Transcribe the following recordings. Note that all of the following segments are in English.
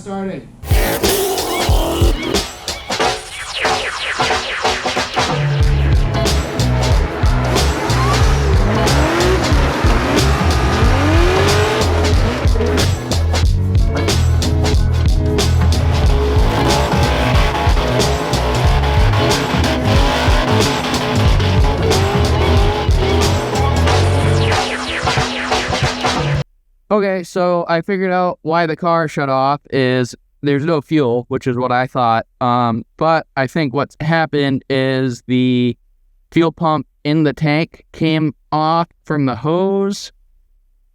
started. Okay, so I figured out why the car shut off is there's no fuel, which is what I thought. But I think what's happened is the fuel pump in the tank came off from the hose.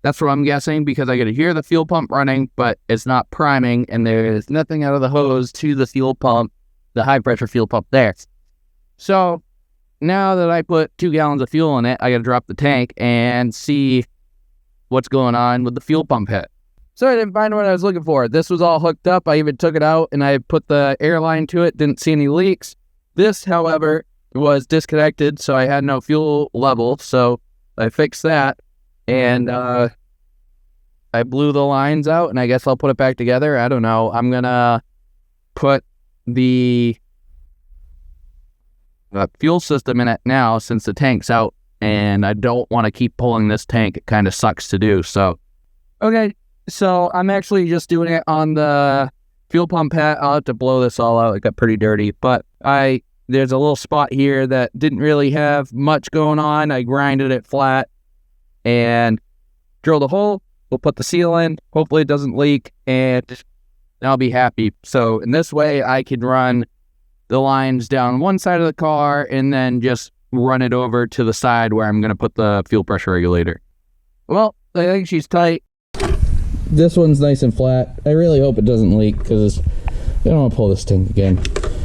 That's what I'm guessing, because I could hear the fuel pump running, but it's not priming, and there is nothing out of the hose to the fuel pump, the high pressure fuel pump there. So now that I put 2 gallons of fuel in it, I gotta drop the tank and see what's going on with the fuel pump head. So I didn't find what I was looking for. This was all hooked up. I even took it out and I put the air line to it. Didn't see any leaks. This, however, was disconnected, so I had no fuel level. So I fixed that, and I blew the lines out, and I guess I'll put it back together. I don't know. I'm gonna put the fuel system in it now since the tank's out, and I don't want to keep pulling this tank. It kind of sucks to do. So, okay. So I'm actually just doing it on the fuel pump head. I'll have to blow this all out. It got pretty dirty, but there's a little spot here that didn't really have much going on. I grinded it flat and drilled a hole. We'll put the seal in. Hopefully it doesn't leak, and I'll be happy. So in this way, I can run the lines down one side of the car and then just run it over to the side where I'm going to put the fuel pressure regulator. Well, I think she's tight. This one's nice and flat. I really hope it doesn't leak, because I don't want to pull this thing again.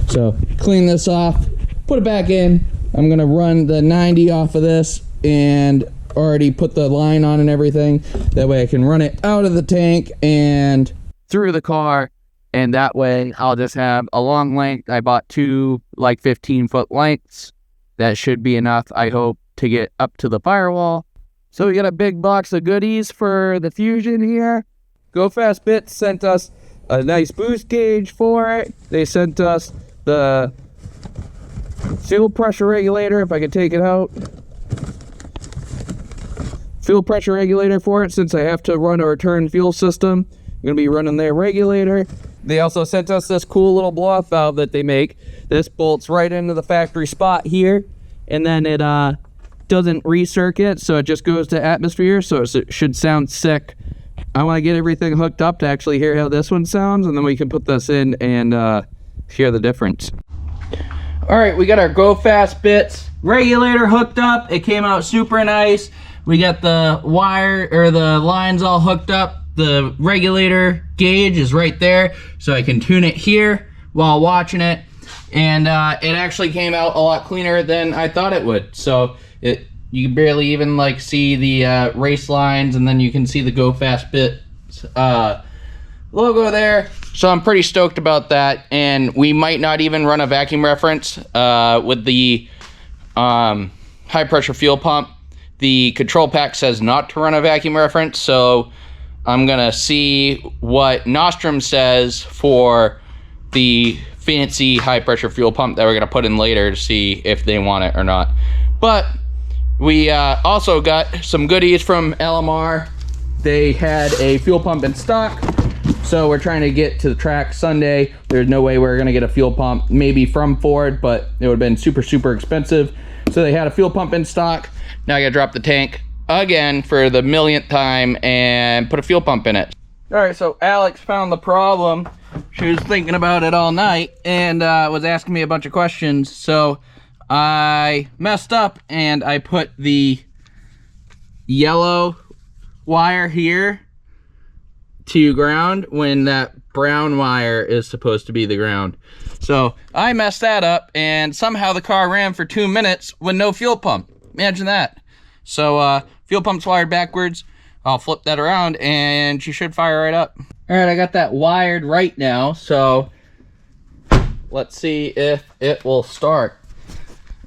So clean this off, put it back in. I'm going to run the 90 off of this and already put the line on and everything. That way I can run it out of the tank and through the car, and that way I'll just have a long length. I bought 2 like 15-foot lengths. That should be enough, I hope, to get up to the firewall. So we got a big box of goodies for the Fusion here. Go Fast Bits sent us a nice boost gauge for it. They sent us the fuel pressure regulator, if I could take it out. Fuel pressure regulator for it, since I have to run a return fuel system. I'm going to be running their regulator. They also sent us this cool little blow-off valve that they make. This bolts right into the factory spot here, and then it doesn't recircuit, so it just goes to atmosphere, so it should sound sick. I want to get everything hooked up to actually hear how this one sounds, and then we can put this in and hear the difference. All right, we got our Go Fast Bits regulator hooked up. It came out super nice. We got the wire, or the lines all hooked up. The regulator gauge is right there, so I can tune it here while watching it. And it actually came out a lot cleaner than I thought it would. So you can barely even like see the race lines, and then you can see the Go Fast Bits logo there. So I'm pretty stoked about that. And we might not even run a vacuum reference with the high pressure fuel pump. The control pack says not to run a vacuum reference, so I'm gonna see what Nostrum says for the fancy high pressure fuel pump that we're gonna put in later to see if they want it or not. But we also got some goodies from LMR. They had a fuel pump in stock, so we're trying to get to the track Sunday. There's no way we're gonna get a fuel pump, maybe from Ford, but it would have been super expensive. So they had a fuel pump in stock. Now I gotta drop the tank again for the millionth time and put a fuel pump in it. All right, so Alex found the problem. She was thinking about it all night and was asking me a bunch of questions. So I messed up and I put the yellow wire here to ground when that brown wire is supposed to be the ground. So I messed that up, and somehow the car ran for 2 minutes with no fuel pump. Imagine that. So fuel pump's wired backwards. I'll flip that around and she should fire right up. All right, I got that wired right now, so let's see if it will start.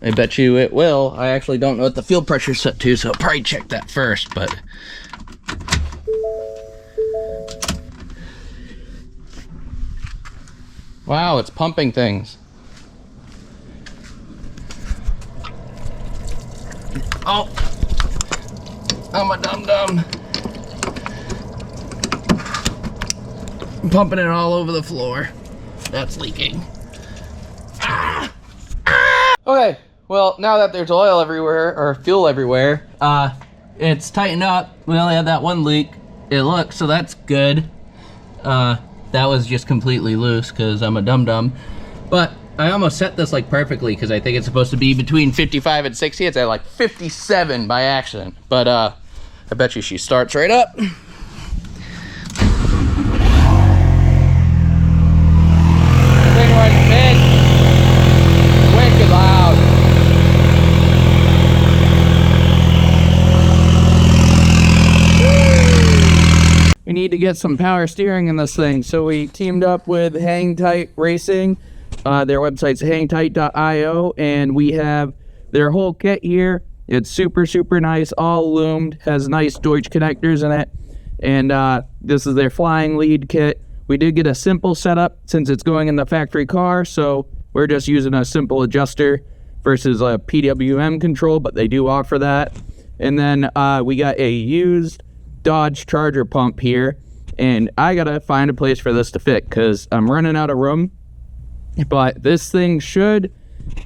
I bet you it will. I actually don't know what the fuel pressure's set to, so I'll probably check that first, but Wow, it's pumping things. Oh, I'm a dum-dum. I'm pumping it all over the floor. That's leaking. Ah! Ah! Okay, well, now that there's oil everywhere, or fuel everywhere, it's tightened up. We only had that one leak, it looks, so that's good. That was just completely loose because I'm a dum-dum. But I almost set this like perfectly because I think it's supposed to be between 55 and 60. It's at like 57 by accident. But I bet you she starts right up. Thing runs big, wicked loud. We need to get some power steering in this thing, so we teamed up with Hang Tight Racing. Their website's hangtight.io, and we have their whole kit here. It's super nice, all loomed, has nice Deutsch connectors in it, and this is their flying lead kit. We did get a simple setup since it's going in the factory car, so we're just using a simple adjuster versus a PWM control, but they do offer that. And then we got a used Dodge Charger pump here, and I gotta find a place for this to fit because I'm running out of room, but this thing should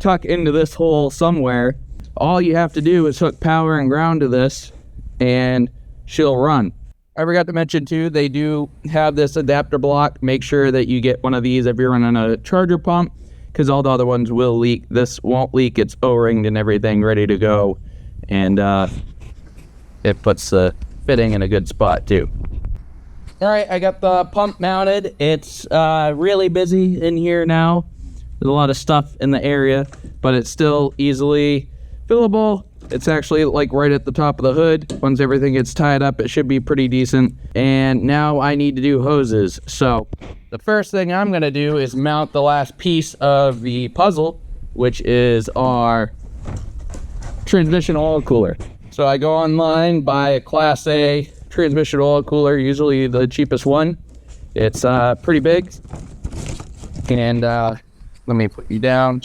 tuck into this hole somewhere. All you have to do is hook power and ground to this and she'll run. I forgot to mention too, they do have this adapter block. Make sure that you get one of these if you're running a charger pump, because all the other ones will leak. This won't leak. It's O-ringed and everything ready to go, and it puts the fitting in a good spot too. All right, I got the pump mounted. It's really busy in here now. There's a lot of stuff in the area, but it's still easily fillable. It's actually like right at the top of the hood. Once everything gets tied up, it should be pretty decent. And now I need to do hoses. So the first thing I'm gonna do is mount the last piece of the puzzle, which is our transmission oil cooler. So I go online, buy a Class A transmission oil cooler, usually the cheapest one. It's pretty big. And let me put you down.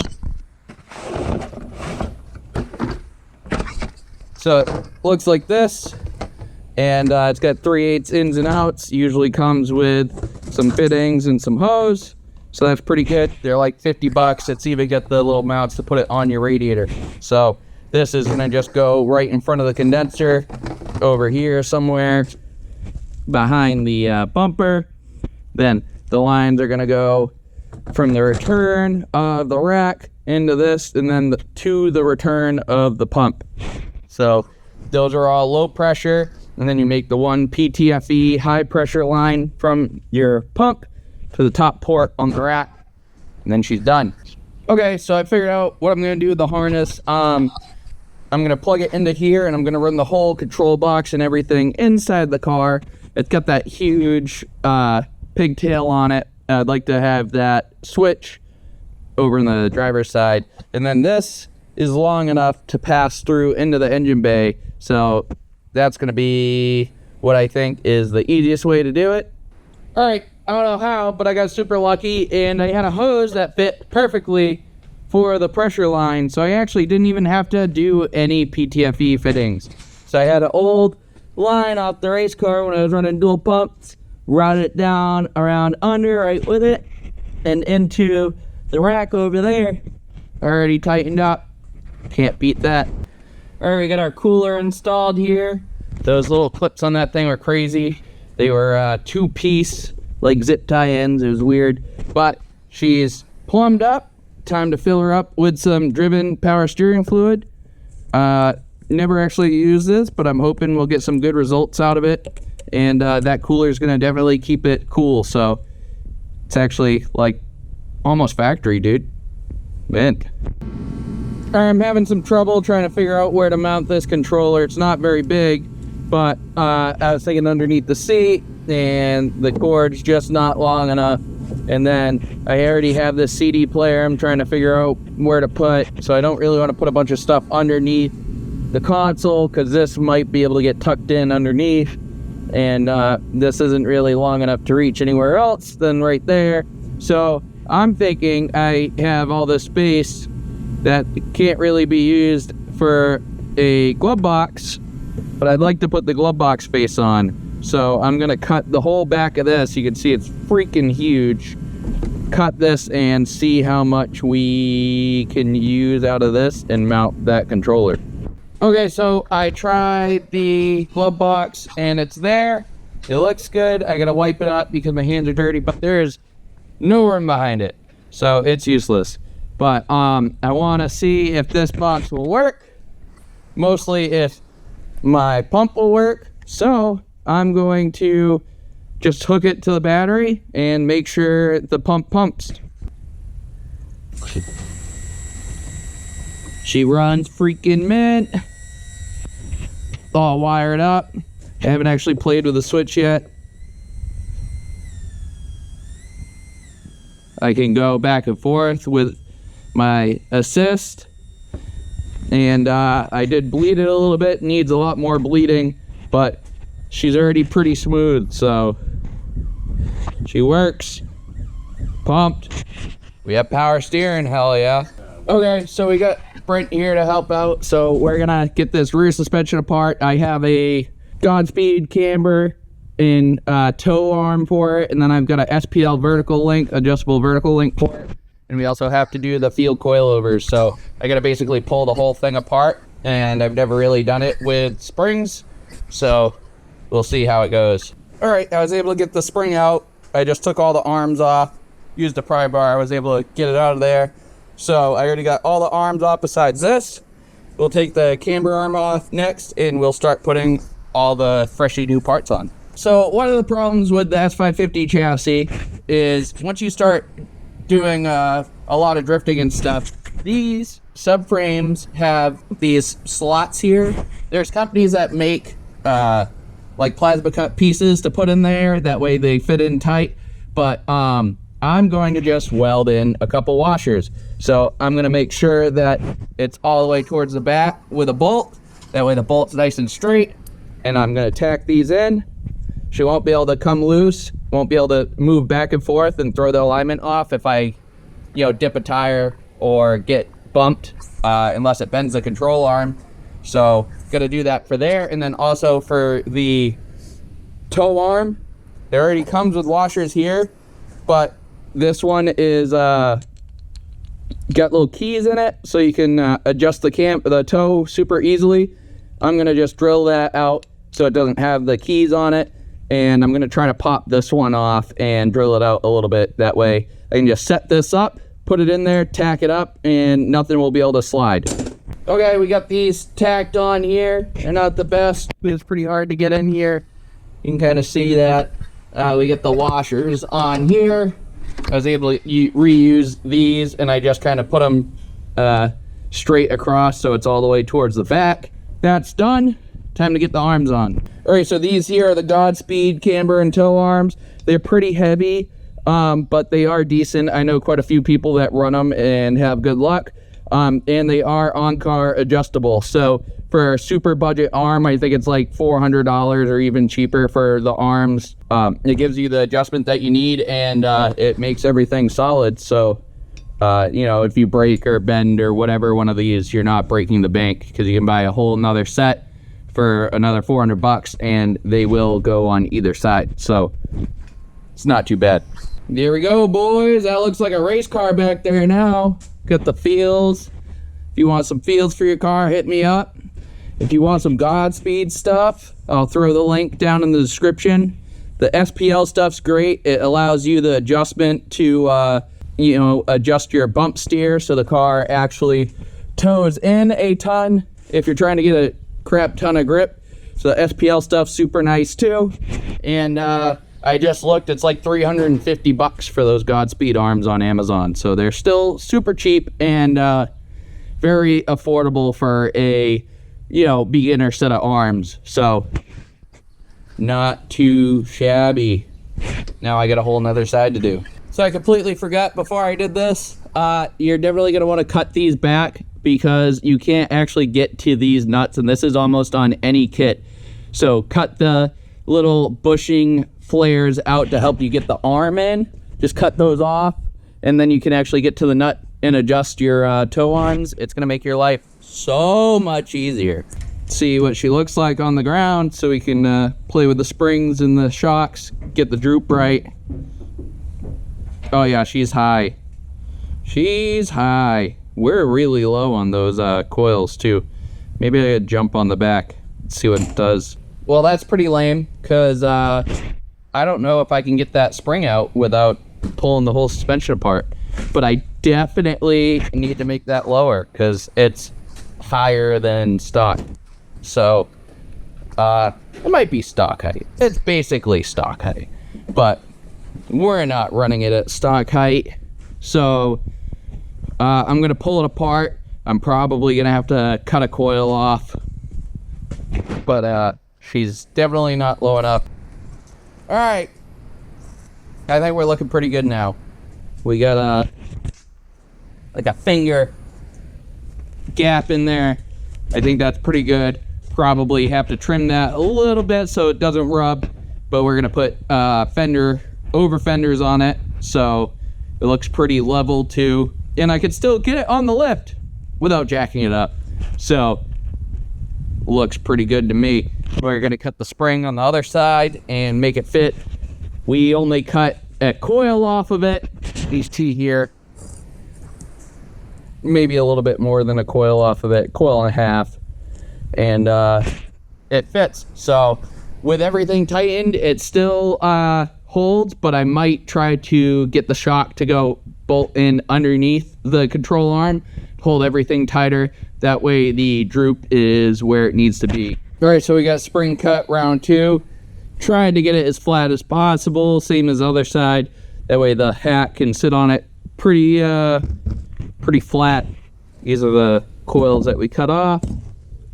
So it looks like this, and it's got 3/8 ins and outs. Usually comes with some fittings and some hose, so that's pretty good. They're like 50 bucks. It's even got the little mounts to put it on your radiator. So this is gonna just go right in front of the condenser, over here somewhere behind the bumper. Then the lines are gonna go from the return of the rack into this, and then to the return of the pump. So those are all low pressure, and then you make the one PTFE high pressure line from your pump to the top port on the rack, and then she's done. Okay, so I figured out what I'm gonna do with the harness. I'm gonna plug it into here, and I'm gonna run the whole control box and everything inside the car. It's got that huge pigtail on it. I'd like to have that switch over on the driver's side, and then this is long enough to pass through into the engine bay. So that's gonna be what I think is the easiest way to do it. All right, I don't know how, but I got super lucky, and I had a hose that fit perfectly for the pressure line, so I actually didn't even have to do any PTFE fittings. So I had an old line off the race car when I was running dual pumps, route it down around under right with it, and into the rack over there. Already tightened up. Can't beat that. All right, we got our cooler installed here. Those little clips on that thing were crazy. They were two-piece, like zip tie-ins. It was weird, but she's plumbed up. Time to fill her up with some driven power steering fluid. Never actually used this, but I'm hoping we'll get some good results out of it. And that cooler is gonna definitely keep it cool. So it's actually like almost factory, dude. Man. I'm having some trouble trying to figure out where to mount this controller. It's not very big, but I was thinking underneath the seat, and the cord's just not long enough. And then I already have this CD player I'm trying to figure out where to put, so I don't really want to put a bunch of stuff underneath the console, because this might be able to get tucked in underneath, and this isn't really long enough to reach anywhere else than right there. So I'm thinking I have all this space that can't really be used for a glove box, but I'd like to put the glove box space on. So I'm gonna cut the whole back of this. You can see it's freaking huge. Cut this and see how much we can use out of this and mount that controller. Okay, so I tried the glove box and it's there. It looks good. I gotta wipe it up because my hands are dirty, but there's no room behind it, so it's useless. But I want to see if this box will work, mostly if my pump will work. So I'm going to just hook it to the battery and make sure the pump pumps. She runs freaking mint. All wired up. Haven't actually played with the switch yet. I can go back and forth with my assist, and I did bleed it a little bit. Needs a lot more bleeding, but she's already pretty smooth, so she works. Pumped. We have power steering, hell yeah. Okay, so we got Brent here to help out, so we're gonna get this rear suspension apart. I have a Godspeed camber in tow arm for it, and then I've got a SPL vertical link, adjustable vertical link for it, and we also have to do the field coilovers. So I gotta basically pull the whole thing apart, and I've never really done it with springs, so we'll see how it goes. All right, I was able to get the spring out. I just took all the arms off, used a pry bar. I was able to get it out of there. So I already got all the arms off besides this. We'll take the camber arm off next, and we'll start putting all the freshly new parts on. So one of the problems with the S550 chassis is once you start doing a lot of drifting and stuff, these subframes have these slots here. There's companies that make like plasma cut pieces to put in there. That way they fit in tight. But I'm going to just weld in a couple washers. So I'm going to make sure that it's all the way towards the back with a bolt. That way the bolt's nice and straight. And I'm going to tack these in. She won't be able to come loose, won't be able to move back and forth and throw the alignment off if I, dip a tire or get bumped, unless it bends the control arm. So, gonna do that for there. And then also for the tow arm, it already comes with washers here, but this one is, got little keys in it, so you can adjust the tow super easily. I'm gonna just drill that out so it doesn't have the keys on it. And I'm gonna try to pop this one off and drill it out a little bit. That way I can just set this up, put it in there, tack it up, and nothing will be able to slide. Okay, we got these tacked on here. They're not the best, but it's pretty hard to get in here. You can kind of see that. We get the washers on here. I was able to reuse these, and I just kind of put them straight across so it's all the way towards the back. That's done. Time to get the arms on. All right, so these here are the Godspeed camber and tow arms. They're pretty heavy, but they are decent. I know quite a few people that run them and have good luck. And they are on-car adjustable. So for a super budget arm, I think it's like $400 or even cheaper for the arms. It gives you the adjustment that you need, and it makes everything solid. So, if you break or bend or whatever one of these, you're not breaking the bank, because you can buy a whole nother set for another $400, and they will go on either side. So it's not too bad. There we go, boys. That looks like a race car back there now. Got the feels. If you want some feels for your car, hit me up. If you want some Godspeed stuff, I'll throw the link down in the description. The SPL stuff's great. It allows you the adjustment to adjust your bump steer so the car actually tows in a ton if you're trying to get a crap ton of grip. So the SPL stuff's super nice too. And I just looked, it's like $350 for those Godspeed arms on Amazon. So they're still super cheap and very affordable for a beginner set of arms. So not too shabby. Now I got a whole nother side to do. So I completely forgot before I did this, you're definitely going to want to cut these back because you can't actually get to these nuts, and this is almost on any kit. So cut the little bushing flares out to help you get the arm in. Just cut those off, and then you can actually get to the nut and adjust your toe arms. It's gonna make your life so much easier. See what she looks like on the ground so we can play with the springs and the shocks, get the droop right. Oh yeah, she's high. She's high. We're really low on those coils too. Maybe I could jump on the back and see what it does. Well, that's pretty lame, because I don't know if I can get that spring out without pulling the whole suspension apart. But I definitely need to make that lower, because it's higher than stock. So, it might be stock height. It's basically stock height. But we're not running it at stock height. So, I'm going to pull it apart. I'm probably going to have to cut a coil off. But, she's definitely not low enough. Alright. I think we're looking pretty good now. We got like a finger gap in there. I think that's pretty good. Probably have to trim that a little bit so it doesn't rub. But we're going to put over fenders on it. So it looks pretty level too. And I could still get it on the lift without jacking it up. So looks pretty good to me. We're going to cut the spring on the other side and make it fit. We only cut a coil off of it. These two here. Maybe a little bit more than a coil off of it. Coil and a half. And it fits. So with everything tightened, it still holds, but I might try to get the shock to go bolt in underneath the control arm, hold everything tighter. That way the droop is where it needs to be. All right, so we got spring cut round 2. Trying to get it as flat as possible, same as the other side. That way the hat can sit on it pretty flat. These are the coils that we cut off.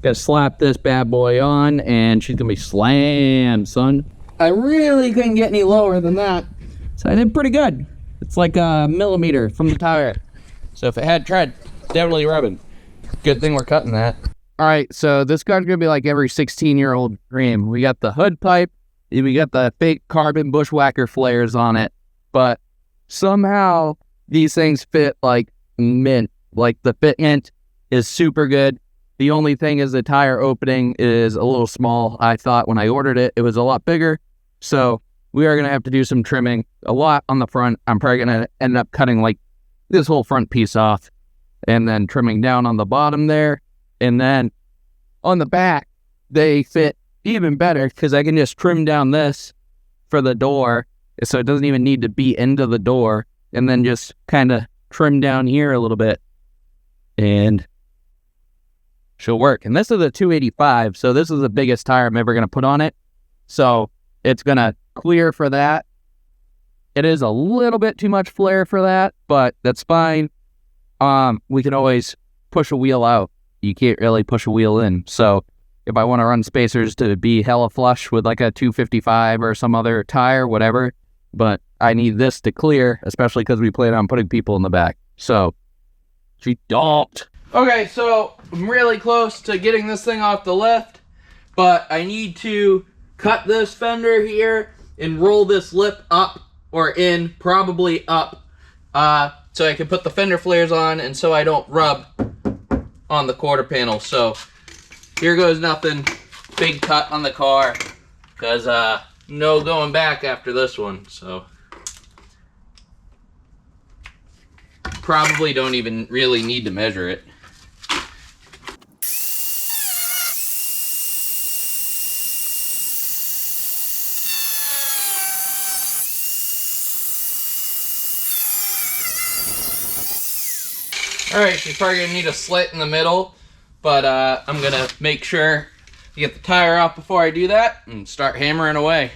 Gotta slap this bad boy on, and she's gonna be slammed, son. I really couldn't get any lower than that, so I did pretty good. It's like a millimeter from the tire. So if it had tread, definitely rubbing. Good thing we're cutting that. All right, so this car's gonna be like every 16-year-old dream. We got the hood pipe, and we got the fake carbon bushwhacker flares on it, but somehow these things fit like mint. Like the fitment is super good. The only thing is the tire opening is a little small. I thought when I ordered it, it was a lot bigger. So we are gonna have to do some trimming, a lot on the front. I'm probably gonna end up cutting like this whole front piece off, and then trimming down on the bottom there. And then on the back, they fit even better because I can just trim down this for the door. So it doesn't even need to be into the door. And then just kind of trim down here a little bit. And she'll work. And this is a 285. So this is the biggest tire I'm ever going to put on it. So it's going to clear for that. It is a little bit too much flare for that, but that's fine. We can always push a wheel out. You can't really push a wheel in. So if I want to run spacers to be hella flush with like a 255 or some other tire, whatever, but I need this to clear, especially because we plan on putting people in the back. So she don't. Okay, so I'm really close to getting this thing off the lift, but I need to cut this fender here and roll this lip up or in, probably up, so I can put the fender flares on and so I don't rub on the quarter panel. So here goes nothing. Big cut on the car, because no going back after this one. So probably don't even really need to measure it. Alright, she's probably going to need a slit in the middle, but I'm going to make sure to get the tire off before I do that and start hammering away.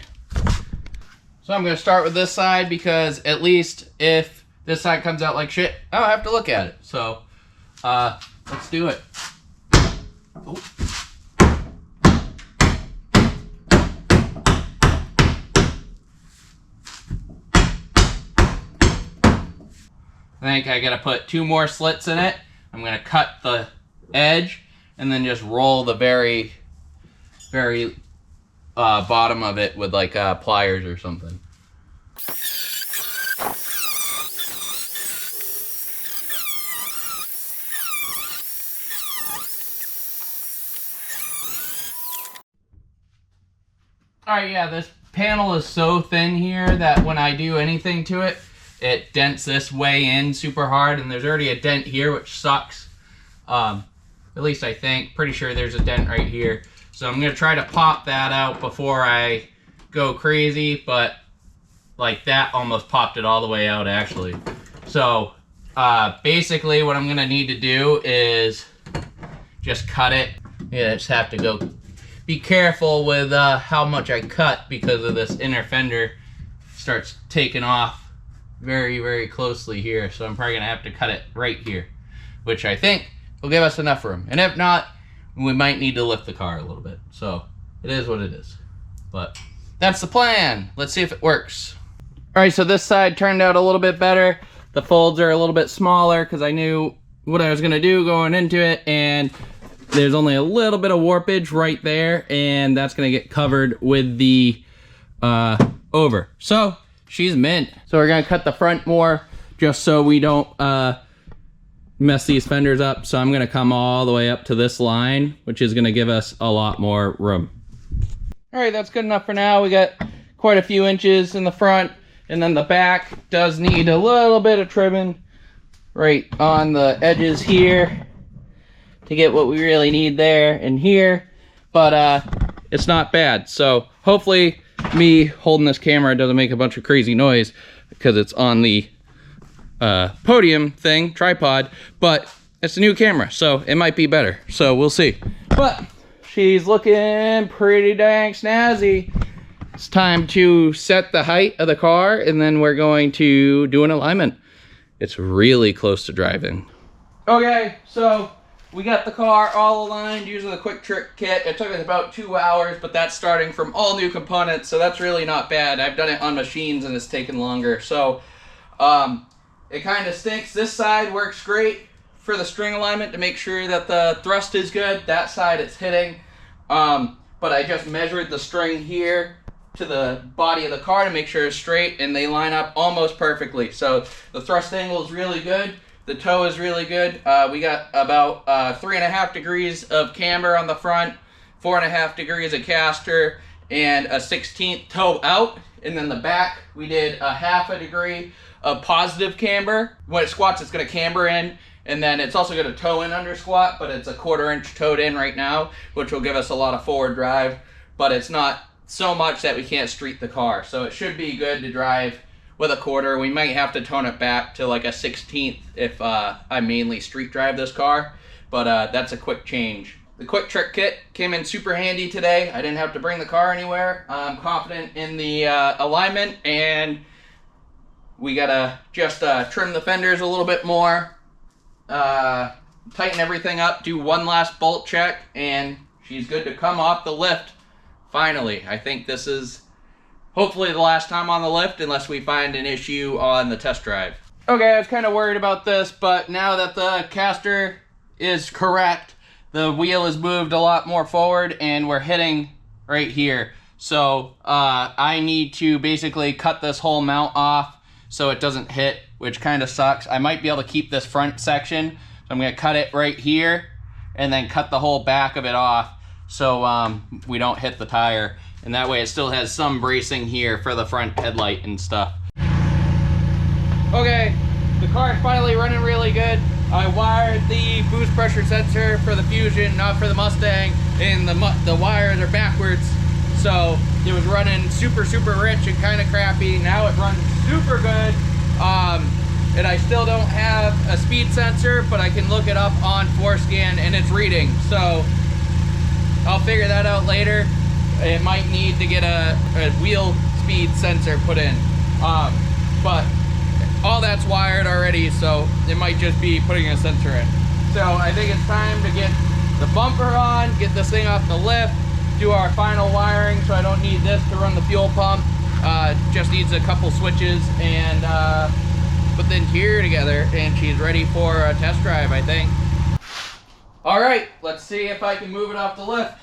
So I'm going to start with this side because at least if this side comes out like shit, I don't have to look at it. So let's do it. Oh. I think I gotta put 2 more slits in it. I'm gonna cut the edge and then just roll the very bottom of it with like pliers or something. Alright, yeah, this panel is so thin here that when I do anything to it, it dents this way in super hard, and there's already a dent here, which sucks. At least I think. Pretty sure there's a dent right here. So I'm going to try to pop that out before I go crazy, but like that almost popped it all the way out, actually. So basically what I'm going to need to do is just cut it. Yeah, I just have to go be careful with how much I cut, because of this inner fender starts taking off very, very closely here. So I'm probably going to have to cut it right here, which I think will give us enough room. And if not, we might need to lift the car a little bit. So it is what it is. But that's the plan. Let's see if it works. All right, so this side turned out a little bit better. The folds are a little bit smaller because I knew what I was going to do going into it, and there's only a little bit of warpage right there, and that's going to get covered with the over. So she's mint. So we're going to cut the front more just so we don't mess these fenders up. So I'm going to come all the way up to this line, which is going to give us a lot more room. All right, that's good enough for now. We got quite a few inches in the front, and then the back does need a little bit of trimming right on the edges here to get what we really need there and here, but it's not bad. So hopefully me holding this camera doesn't make a bunch of crazy noise because it's on the podium thing, tripod, but it's a new camera, so it might be better. So we'll see. But she's looking pretty dang snazzy. It's time to set the height of the car, and then we're going to do an alignment. It's really close to driving. Okay, so we got the car all aligned using the Quick Trick kit. It took us about 2 hours, but that's starting from all new components, so that's really not bad. I've done it on machines and it's taken longer. So it kind of stinks. This side works great for the string alignment to make sure that the thrust is good. That side it's hitting. But I just measured the string here to the body of the car to make sure it's straight, and they line up almost perfectly. So the thrust angle is really good. The toe is really good. We got about 3.5 degrees of camber on the front, 4.5 degrees of caster, and a 1/16 toe out. And then the back, we did a 0.5 degree of positive camber. When it squats, it's going to camber in, and then it's also going to toe in under squat, but it's a 1/4 inch toed in right now, which will give us a lot of forward drive, but it's not so much that we can't street the car. So it should be good to drive with a 1/4. We might have to tone it back to like a 1/16 if I mainly street drive this car, but that's a quick change. The Quick Trick kit came in super handy today. I didn't have to bring the car anywhere. I'm confident in the alignment, and we gotta just trim the fenders a little bit more, tighten everything up, do one last bolt check, and she's good to come off the lift. Finally, I think this is hopefully the last time on the lift, unless we find an issue on the test drive. Okay, I was kind of worried about this, but now that the caster is correct, the wheel is moved a lot more forward, and we're hitting right here. So I need to basically cut this whole mount off so it doesn't hit, which kind of sucks. I might be able to keep this front section, so I'm going to cut it right here and then cut the whole back of it off so we don't hit the tire. And that way it still has some bracing here for the front headlight and stuff. Okay, the car is finally running really good. I wired the boost pressure sensor for the Fusion, not for the Mustang, and the wires are backwards. So it was running super, super rich and kind of crappy. Now it runs super good. And I still don't have a speed sensor, but I can look it up on Forescan and it's reading. So I'll figure that out later. It might need to get a wheel speed sensor put in. But all that's wired already, so it might just be putting a sensor in. So I think it's time to get the bumper on, get this thing off the lift, do our final wiring so I don't need this to run the fuel pump. Just needs a couple switches, and put the interior together, and she's ready for a test drive, I think. All right, let's see if I can move it off the lift.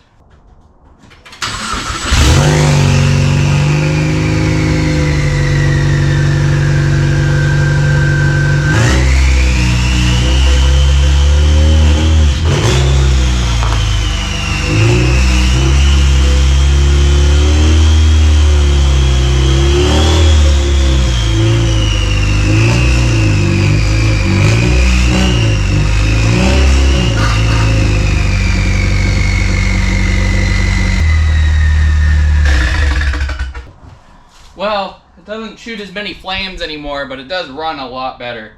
doesn't shoot as many flames anymore, but it does run a lot better.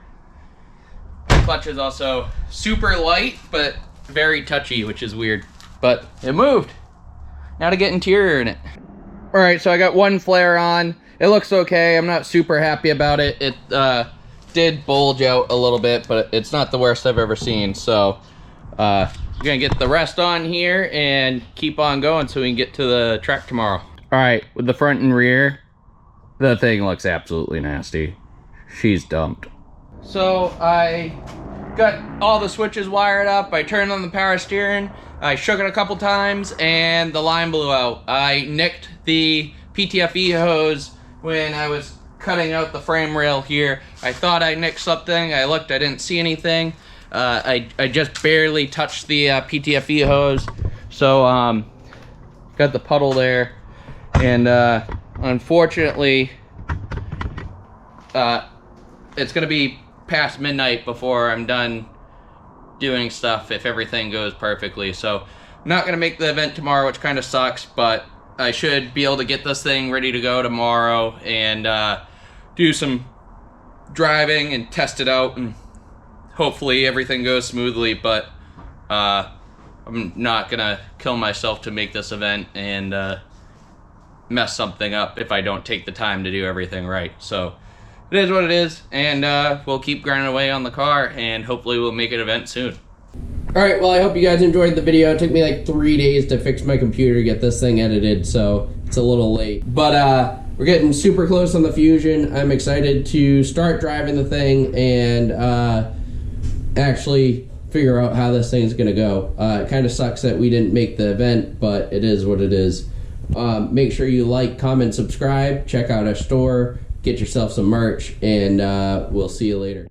The clutch is also super light, but very touchy, which is weird. But it moved. Now to get interior in it. All right, so I got one flare on. It looks okay. I'm not super happy about it. It did bulge out a little bit, but it's not the worst I've ever seen. So I'm gonna get the rest on here and keep on going so we can get to the track tomorrow. All right, with the front and rear, the thing looks absolutely nasty. She's dumped. So I got all the switches wired up. I turned on the power steering. I shook it a couple times and the line blew out. I nicked the PTFE hose when I was cutting out the frame rail here. I thought I nicked something. I looked, I didn't see anything. I just barely touched the PTFE hose. So got the puddle there. And unfortunately, it's gonna be past midnight before I'm done doing stuff if everything goes perfectly. So I'm not gonna make the event tomorrow, which kind of sucks, but I should be able to get this thing ready to go tomorrow and do some driving and test it out, and hopefully everything goes smoothly. But I'm not gonna kill myself to make this event and mess something up if I don't take the time to do everything right. So it is what it is, and we'll keep grinding away on the car, and hopefully we'll make an event soon. Alright, well, I hope you guys enjoyed the video. It took me like 3 days to fix my computer to get this thing edited, so it's a little late. But we're getting super close on the Fusion. I'm excited to start driving the thing and actually figure out how this thing's gonna go. It kind of sucks that we didn't make the event, but it is what it is. Make sure you like, comment, subscribe, check out our store, get yourself some merch, and we'll see you later.